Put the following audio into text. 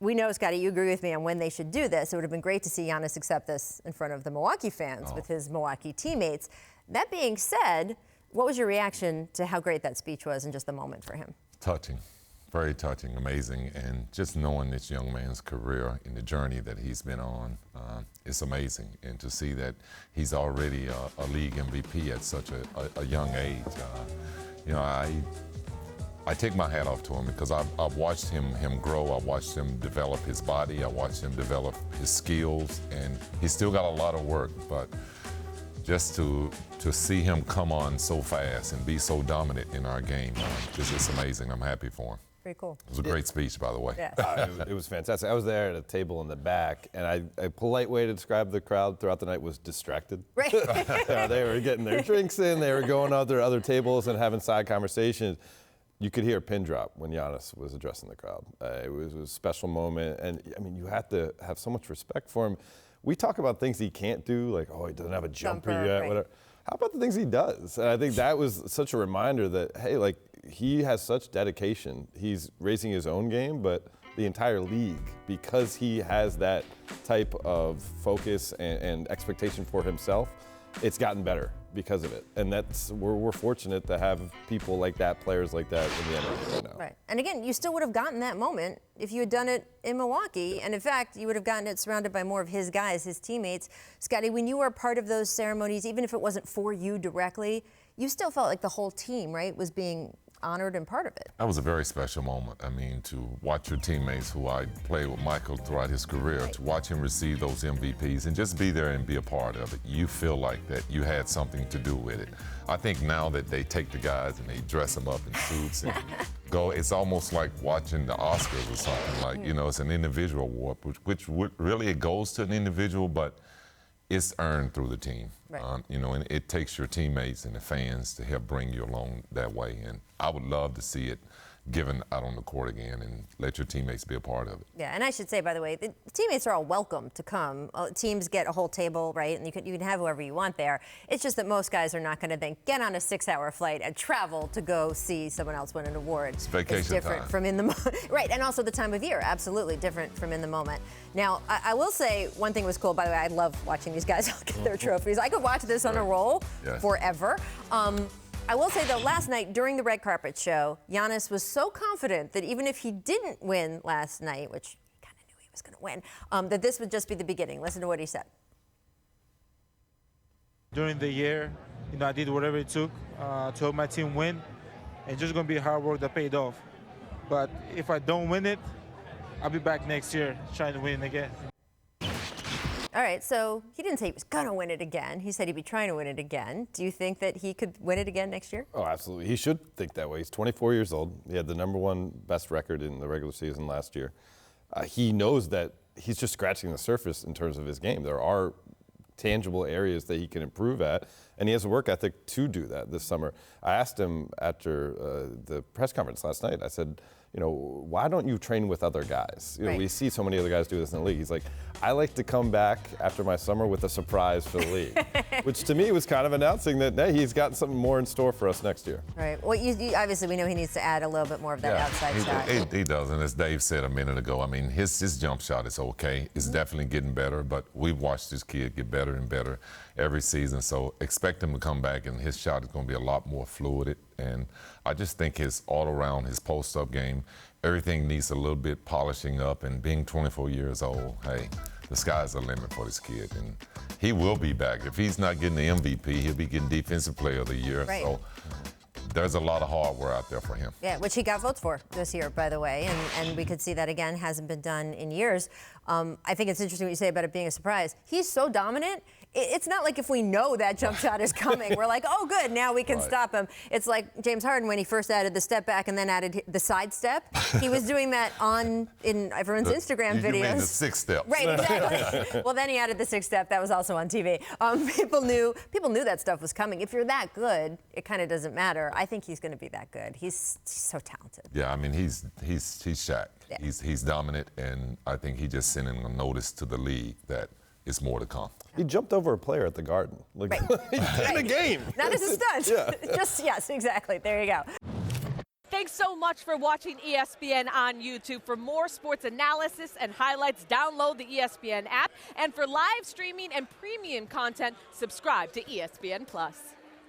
We know, Scottie, you agree with me on when they should do this. It would have been great to see Giannis accept this in front of the Milwaukee fans with his Milwaukee teammates. That being said, what was your reaction to how great that speech was and just the moment for him? Touching, very touching, amazing. And just knowing this young man's career and the journey that he's been on, it's amazing. And to see that he's already a league MVP at such a young age, I take my hat off to him because I've watched him grow. I watched him develop his body. I watched him develop his skills, and he's still got a lot of work. But just to see him come on so fast and be so dominant in our game, it's just amazing. I'm happy for him. Very cool. It was a great speech, by the way. Yes. It was fantastic. I was there at a table in the back, and a polite way to describe the crowd throughout the night was distracted. Right. They were getting their drinks in. They were going out to other tables and having side conversations. You could hear a pin drop when Giannis was addressing the crowd. It was a special moment, and I mean, you have to have so much respect for him. We talk about things he can't do, like, oh, he doesn't have a jumper yet, right. whatever. How about the things he does? And I think that was such a reminder that, hey, like, he has such dedication. He's raising his own game, but the entire league, because he has that type of focus and expectation for himself, it's gotten better because of it. And we're fortunate to have people like that, players like that in the NBA right now. Right. And again, you still would have gotten that moment if you had done it in Milwaukee. And in fact, you would have gotten it surrounded by more of his guys, his teammates. Scottie, when you were a part of those ceremonies, even if it wasn't for you directly, you still felt like the whole team, right, was being honored and part of it. That was a very special moment. I mean, to watch your teammates, who I played with Michael throughout his career, to watch him receive those MVPs and just be there and be a part of it. You feel like that you had something to do with it. I think now that they take the guys and they dress them up in suits and go, it's almost like watching the Oscars or something. Like, it's an individual award, which really it goes to an individual, but it's earned through the team. Right. And it takes your teammates and the fans to help bring you along that way. And I would love to see it given out on the court again and let your teammates be a part of it. Yeah, and I should say, by the way, the teammates are all welcome to come. Teams get a whole table, right, and you can have whoever you want there. It's just that most guys are not going to then get on a 6-hour flight and travel to go see someone else win an award. It's vacation it's different time. From in the right, and also the time of year, absolutely different from in the moment. Now, I will say one thing was cool. By the way, I love watching these guys all get their trophies. I could watch this on a roll forever. I will say, though, last night during the red carpet show, Giannis was so confident that even if he didn't win last night, which he kind of knew he was going to win, that this would just be the beginning. Listen to what he said. During the year, I did whatever it took to help my team win. It's just going to be hard work that paid off. But if I don't win it, I'll be back next year trying to win it again. All right, so he didn't say he was going to win it again. He said he'd be trying to win it again. Do you think that he could win it again next year? Oh, absolutely. He should think that way. He's 24 years old. He had the #1 best record in the regular season last year. He knows that he's just scratching the surface in terms of his game. There are tangible areas that he can improve at, and he has a work ethic to do that this summer. I asked him after the press conference last night, I said, why don't you train with other guys? We see so many other guys do this in the league. He's like, I like to come back after my summer with a surprise for the league, which to me was kind of announcing that, hey, he's got something more in store for us next year. Right. Well, obviously we know he needs to add a little bit more of that outside shot. He does, and as Dave said a minute ago, I mean, his jump shot is okay. It's definitely getting better, but we've watched this kid get better and better every season, so expect him to come back, and his shot is going to be a lot more fluid. And I just think his all-around, his post-up game, everything needs a little bit polishing up, and being 24 years old, hey, the sky's the limit for this kid, and he will be back. If he's not getting the MVP, he'll be getting Defensive Player of the Year. Right. So there's a lot of hardware out there for him. Yeah, which he got votes for this year, by the way, and we could see that again. Hasn't been done in years. I think it's interesting what you say about it being a surprise. He's so dominant. It's not like if we know that jump shot is coming, we're like, oh, good, now we can stop him. It's like James Harden when he first added the step back and then added the side step. He was doing that in everyone's Instagram videos. You mean the 6 step. Right, exactly. Well, then he added the 6 step. That was also on TV. People knew that stuff was coming. If you're that good, it kind of doesn't matter. I think he's going to be that good. He's so talented. Yeah, I mean, he's Shaq. Yeah. He's dominant, and I think he just sending a notice to the league that it's more to come. He jumped over a player at the Garden. Like, in the game. Not as a stunt. Yeah. Yes, exactly. There you go. Thanks so much for watching ESPN on YouTube. For more sports analysis and highlights, download the ESPN app. And for live streaming and premium content, subscribe to ESPN+.